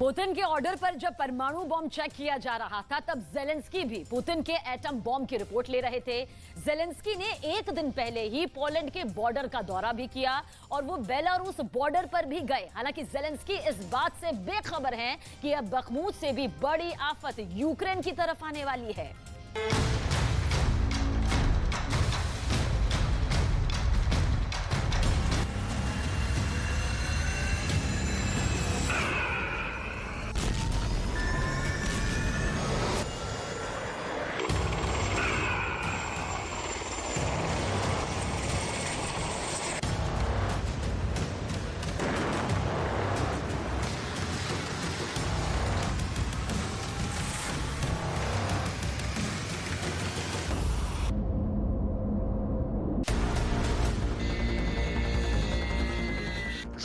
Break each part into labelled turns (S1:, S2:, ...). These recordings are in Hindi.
S1: पुतिन के ऑर्डर पर जब परमाणु बॉम्ब चेक किया जा रहा था, तब जेलेंस्की भी पुतिन के एटम बॉम्ब की रिपोर्ट ले रहे थे। जेलेंस्की ने एक दिन पहले ही पोलैंड के बॉर्डर का दौरा भी किया और वो बेलारूस बॉर्डर पर भी गए। हालांकि जेलेंस्की इस बात से बेखबर हैं कि अब बखमूत से भी बड़ी आफत यूक्रेन की तरफ आने वाली है।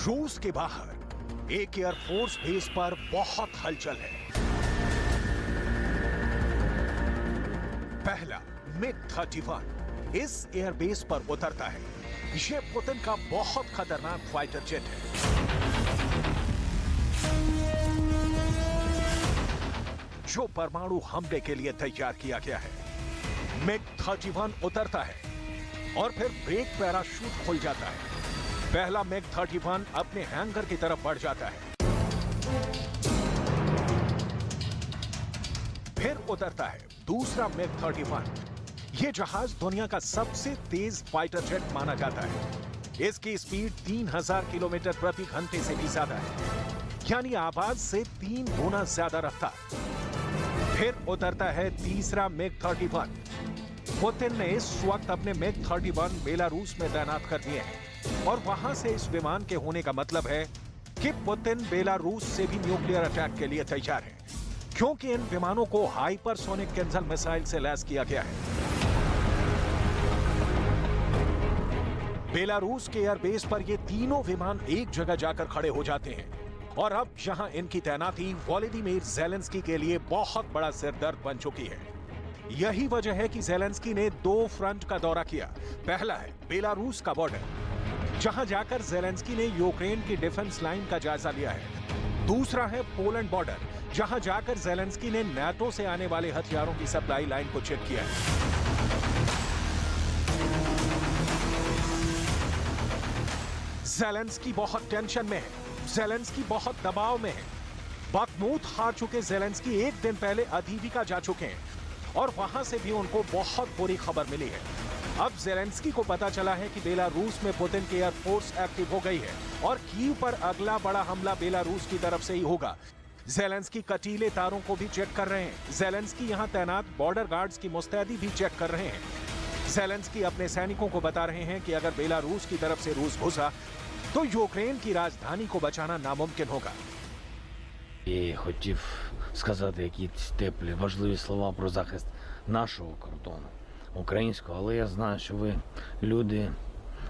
S2: रूस के बाहर एक एयरफोर्स बेस पर बहुत हलचल है। पहला MiG-31 इस एयरबेस पर उतरता है। यह पुतिन का बहुत खतरनाक फाइटर जेट है। जो परमाणु हमले के लिए तैयार किया गया है। MiG-31 उतरता है और फिर ब्रेक पैराशूट खुल जाता है। पहला MiG-31 अपने हैंगर की तरफ बढ़ जाता है, फिर उतरता है दूसरा MiG-31। यह जहाज दुनिया का सबसे तेज फाइटर जेट माना जाता है। इसकी स्पीड 3000 किलोमीटर प्रति घंटे से भी ज्यादा है, यानी आवाज से 3 गुना ज्यादा रफ्तार। फिर उतरता है तीसरा MiG-31। पुतिन ने इस वक्त अपने MiG-31 बेलारूस में तैनात कर दिए हैं और वहां से इस विमान के होने का मतलब है कि पुतिन बेलारूस से भी न्यूक्लियर अटैक के लिए तैयार है, क्योंकि इन विमानों को हाइपरसोनिक किंजल मिसाइल से लैस किया गया है। बेलारूस के एयरबेस पर ये तीनों विमान एक जगह जाकर खड़े हो जाते हैं और अब यहां इनकी तैनाती वोलोदिमीर ज़ेलेंस्की के लिए बहुत बड़ा सिरदर्द बन चुकी है। यही वजह है कि ज़ेलेंस्की ने 2 फ्रंट का दौरा किया। पहला है बेलारूस का बॉर्डर, जहां जाकर ज़ेलेंस्की ने यूक्रेन की डिफेंस लाइन का जायजा लिया है। दूसरा है पोलैंड बॉर्डर, जहां जाकर ज़ेलेंस्की ने नाटो से आने वाले हथियारों की सप्लाई लाइन को चेक किया है। ज़ेलेंस्की बहुत टेंशन में है, ज़ेलेंस्की बहुत दबाव में है। बखमूत हार चुके ज़ेलेंस्की एक दिन पहले अदीविका जा चुके हैं और वहां से भी उनको बहुत बुरी खबर मिली है। अब ज़ेलेंस्की को पता चला है कि बेलारूस में पुतिन की एयरफोर्स एक्टिव हो गई है और कीव पर अगला बड़ा हमला बेलारूस की तरफ से ही होगा। ज़ेलेंस्की कटीले तारों को भी चेक कर रहे हैं। ज़ेलेंस्की यहां तैनात बॉर्डर गार्ड्स की मुस्तैदी भी चेक कर रहे हैं। ज़ेलेंस्की अपने सैनिकों को बता रहे हैं कि अगर बेलारूस की तरफ से रूस घुसा तो यूक्रेन की राजधानी को बचाना नामुमकिन होगा।
S3: І хотів сказати якісь теплі, важливі слова про захист нашого кордону, українського, але я знаю, що ви люди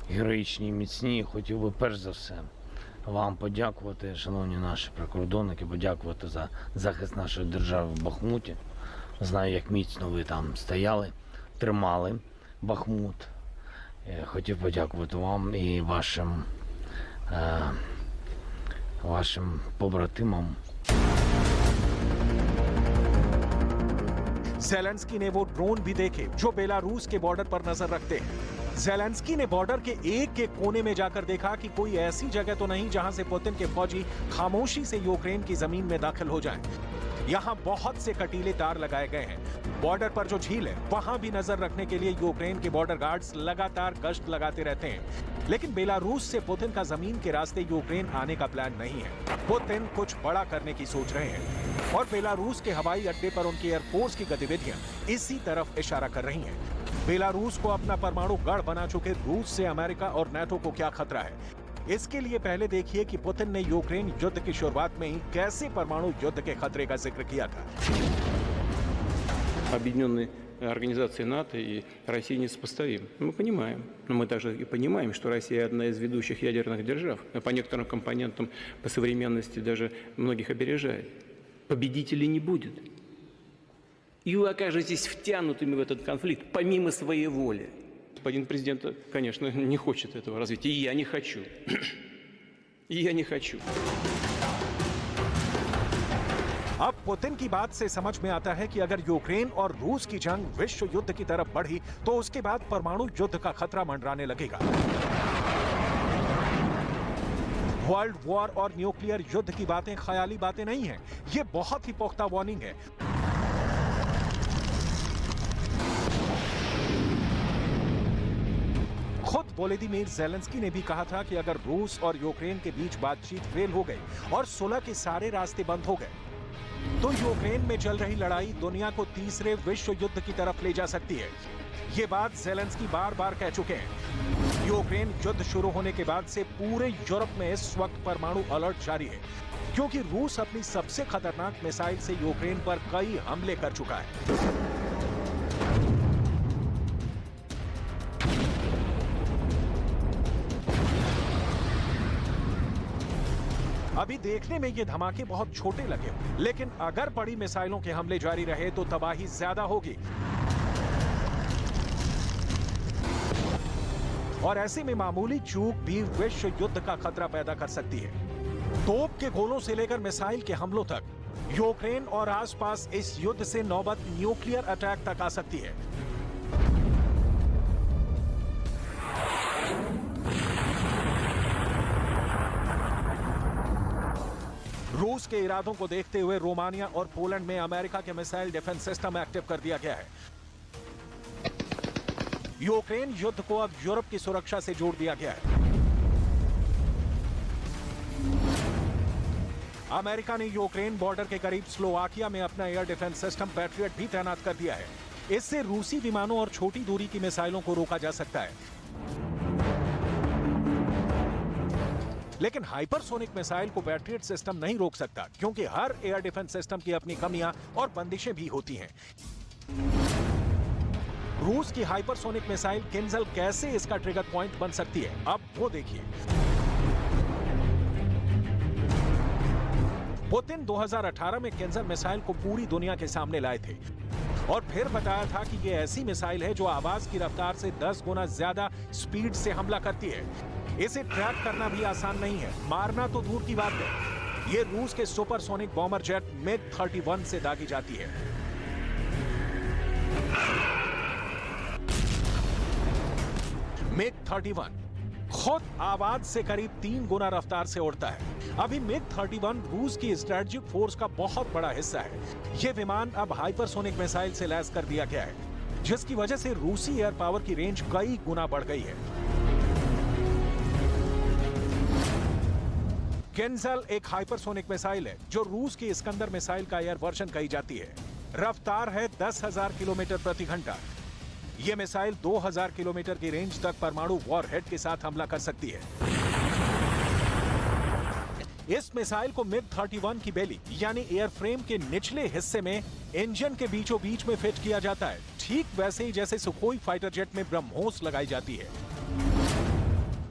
S3: героїчні і міцні. Хотів би перш за все вам подякувати, шановні наші прикордонники, подякувати за захист нашої держави в Бахмуті. Знаю, як міцно ви там стояли, тримали Бахмут. Хотів подякувати вам і вашим побратимам.
S2: ज़ेलेंस्की ने वो ड्रोन भी देखे जो बेलारूस के बॉर्डर पर नजर रखते हैं। ज़ेलेंस्की ने बॉर्डर के एक कोने में जाकर देखा कि कोई ऐसी जगह तो नहीं जहां से पुतिन के फौजी खामोशी से यूक्रेन की जमीन में दाखिल हो जाएं। यहां बहुत से कटीले तार लगाए गए हैं। बॉर्डर पर जो झील है वहां भी नजर रखने के लिए यूक्रेन के बॉर्डर गार्ड्स लगातार गश्त लगाते रहते हैं। लेकिन बेलारूस से पुतिन का जमीन के रास्ते यूक्रेन आने का प्लान नहीं है। पुतिन कुछ बड़ा करने की सोच रहे हैं और बेलारूस के हवाई अड्डे पर उनकी एयरफोर्स की गतिविधियां इसी तरफ इशारा कर रही हैं। बेलारूस को अपना परमाणु गढ़ बना चुके रूस से अमेरिका और नाटो को क्या खतरा है, इसके लिए पहले देखिए कि पुतिन ने यूक्रेन युद्ध की शुरुआत में ही कैसे परमाणु युद्ध के खतरे का जिक्र किया था।
S4: Объединенные организации НАТО и России несопоставимы. Мы понимаем, но мы также и понимаем, что Россия одна из ведущих ядерных держав, а по некоторым компонентам по современности даже многих опережает. Победителей не будет. И вы окажетесь втянутыми в этот конфликт помимо своей воли. Господин президент, конечно, не хочет этого развития, и я не хочу. И я не хочу.
S2: अब पुतिन की बात से समझ में आता है कि अगर यूक्रेन और रूस की जंग विश्व युद्ध की तरफ बढ़ी तो उसके बाद परमाणु युद्ध का खतरा मंडराने लगेगा। वर्ल्ड वॉर और न्यूक्लियर युद्ध की बातें ख्याली बातें नहीं हैं, ये बहुत ही पुख्ता वार्निंग है। खुद वोलोदिमीर ज़ेलेंस्की ने भी कहा था कि अगर रूस और यूक्रेन के बीच बातचीत फेल हो गई और सुलह के सारे रास्ते बंद हो गए तो यूक्रेन में चल रही लड़ाई दुनिया को तीसरे विश्व युद्ध की तरफ ले जा सकती है। ये बात ज़ेलेंस्की बार-बार कह चुके हैं। यूक्रेन युद्ध शुरू होने के बाद से पूरे यूरोप में इस वक्त परमाणु अलर्ट जारी है, क्योंकि रूस अपनी सबसे खतरनाक मिसाइल से यूक्रेन पर कई हमले कर चुका है। अभी देखने में ये धमाके बहुत छोटे लगे, लेकिन अगर बड़ी मिसाइलों के हमले जारी रहे तो तबाही ज्यादा होगी। और ऐसे में मामूली चूक भी विश्व युद्ध का खतरा पैदा कर सकती है। तोप के गोलों से लेकर मिसाइल के हमलों तक यूक्रेन और आसपास इस युद्ध से नौबत न्यूक्लियर अटैक तक आ सकती है। रूस के इरादों को देखते हुए रोमानिया और पोलैंड में अमेरिका के मिसाइल डिफेंस सिस्टम एक्टिव कर दिया गया है। यूक्रेन युद्ध को अब यूरोप की सुरक्षा से जोड़ दिया गया है। अमेरिका ने यूक्रेन बॉर्डर के करीब स्लोवाकिया में अपना एयर डिफेंस सिस्टम पैट्रियट भी तैनात कर दिया है। इससे रूसी विमानों और छोटी दूरी की मिसाइलों को रोका जा सकता है। लेकिन हाइपरसोनिक मिसाइल को पैट्रियट सिस्टम नहीं रोक सकता, क्योंकि हर एयर डिफेंस सिस्टम की अपनी कमियां और बंदिशें भी होती हैं। रूस की हाइपरसोनिक मिसाइल किंजल कैसे इसका ट्रिगर पॉइंट बन सकती है, अब वो देखिए। पुतिन 2018 में किंजल मिसाइल को पूरी दुनिया के सामने लाए थे और फिर बताया था कि ये ऐसी मिसाइल है जो आवाज की रफ्तार से 10 गुना ज्यादा स्पीड से हमला करती है। इसे ट्रैक करना भी आसान नहीं है, मारना तो दूर की बात है। ये रूस के सुपरसोनिक बॉम्बर जेट MiG-31 से दागी जाती है। MiG-31 खुद आवाज से करीब 3 गुना रफ्तार से उड़ता है। अभी MiG-31 रूस की स्ट्रेटेजिक फोर्स का बहुत बड़ा हिस्सा है। यह विमान अब हाइपरसोनिक मिसाइल से लैस कर दिया गया है, जिसकी वजह से रूसी एयर पावर की रेंज कई गुना बढ़ गई है। किंजल एक हाइपरसोनिक मिसाइल है जो रूस की इस्कंदर मिसाइल का एयर वर्जन कही जाती है। रफ्तार है 10,000 किलोमीटर प्रति घंटा। यह मिसाइल 2,000 किलोमीटर की रेंज तक परमाणु वॉरहेड के साथ हमला कर सकती है। इस मिसाइल को MiG-31 की बेली यानी एयरफ्रेम के निचले हिस्से में इंजन के बीचों बीच में फिट किया जाता है, ठीक वैसे ही जैसे सुखोई फाइटर जेट में ब्रह्मोस लगाई जाती है।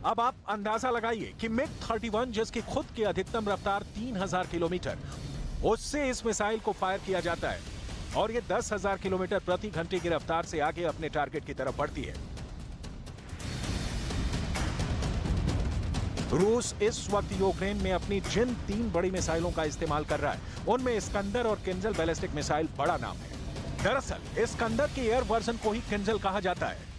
S2: अब आप अंदाजा लगाइए कि MiG-31 जिसकी खुद की अधिकतम रफ्तार 3,000 किलोमीटर, उससे इस मिसाइल को फायर किया जाता है और ये 10,000 किलोमीटर प्रति घंटे की रफ्तार से आगे अपने टारगेट की तरफ बढ़ती है। रूस इस वक्त यूक्रेन में अपनी जिन 3 बड़ी मिसाइलों का इस्तेमाल कर रहा है, उनमें इस्कंदर और किंजल बैलिस्टिक मिसाइल बड़ा नाम है। दरअसल इस्कंदर के एयर वर्जन को ही किंजल कहा जाता है।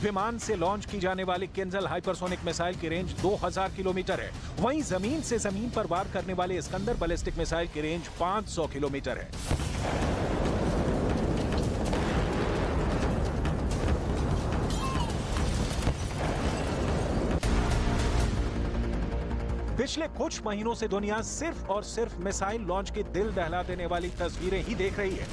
S2: विमान से लॉन्च की जाने वाली किंजल हाइपरसोनिक मिसाइल की रेंज 2,000 किलोमीटर है। वहीं जमीन से जमीन पर वार करने वाले इस्कंदर बैलिस्टिक मिसाइल की रेंज 500 किलोमीटर है। पिछले कुछ महीनों से दुनिया सिर्फ और सिर्फ मिसाइल लॉन्च की दिल दहला देने वाली तस्वीरें ही देख रही है।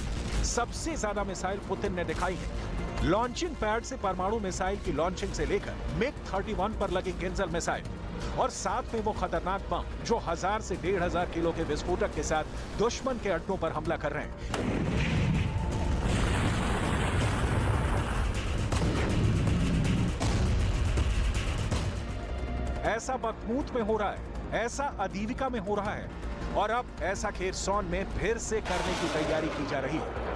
S2: सबसे ज्यादा मिसाइल पुतिन ने दिखाई है। लॉन्चिंग पैड से परमाणु मिसाइल की लॉन्चिंग से लेकर MiG-31 पर लगी किंजल मिसाइल और साथ में वो खतरनाक बम जो 1000 से 1,500 किलो के विस्फोटक के साथ दुश्मन के अड्डों पर हमला कर रहे हैं। ऐसा बखमूत में हो रहा है, ऐसा अदीविका में हो रहा है और अब ऐसा खेरसौन में फिर से करने की तैयारी की जा रही है।